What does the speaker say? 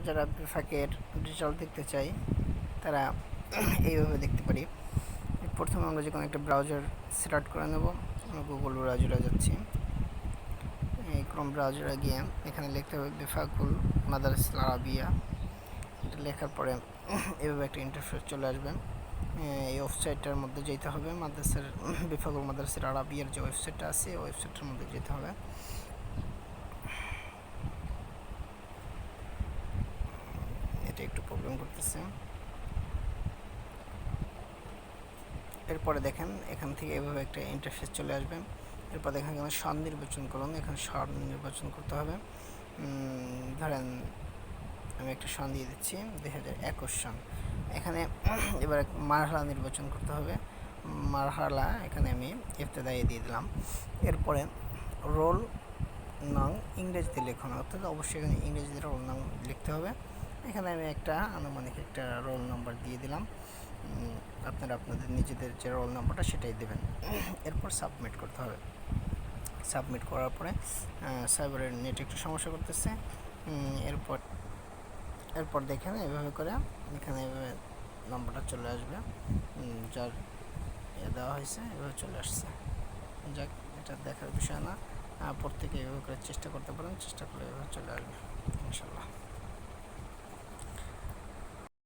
যারা বিফাকের রেজাল্ট দেখতে চাই তারা এইভাবে দেখতে পারি। প্রথমে আমরা যে কোনো একটা ব্রাউজার স্টার্ট করে নেব। আমরা গুগল ব্রাউজারে যাচ্ছি। এই ক্রোম ব্রাউজারে গিয়ে এখানে লিখতে হবে বিফাকুল মাদারিসুল আরাবিয়া। এটা লেখার পরে এভাবে একটা ইন্টারফেস চলে আসবে। এই ওয়েবসাইটটার মধ্যে যেতে হবে, মাদ্রাসার বিফাকুল মাদারিসুল আরাবিয়ার যে ওয়েবসাইটটা আছে ওই ওয়েবসাইটটার মধ্যে যেতে হবে। এটা একটু প্রবলেম করতেছে। এরপরে দেখেন এখান থেকে এভাবে একটা ইন্টারফেস চলে আসবে। এরপর দেখেন এখানে সন নির্বাচন করুন। এখানে সন নির্বাচন করতে হবে। ধরেন আমি একটা সন দিয়ে দিচ্ছি 2021 সন। এখানে এবার মারহালা নির্বাচন করতে হবে। মারহালা এখানে আমি ইবতেদায়ী দিয়ে দিলাম। এরপরে রোল নং ইংরেজিতে লিখুন, অর্থাৎ অবশ্যই এখানে ইংরেজিতে রোল নং লিখতে হবে। এখানে আমি একটা আনুমানিক একটা রোল নাম্বার দিয়ে দিলাম। আপনারা আপনাদের নিজেদের যে রোল নাম্বারটা সেটাই দেবেন। এরপর সাবমিট করতে হবে। সাবমিট করার পরে সার্ভারের নেট একটু সমস্যা করতেছে। এরপর দেখেন এভাবে করে এখানে এভাবে নাম্বারটা চলে আসবে, যার দেওয়া হয়েছে এভাবে চলে আসছে। যাক, এটা দেখার বিষয় না, প্রত্যেকে এভাবে করে চেষ্টা করতে পারেন। চেষ্টা করলে এভাবে চলে আসবে ইনশাল্লাহ।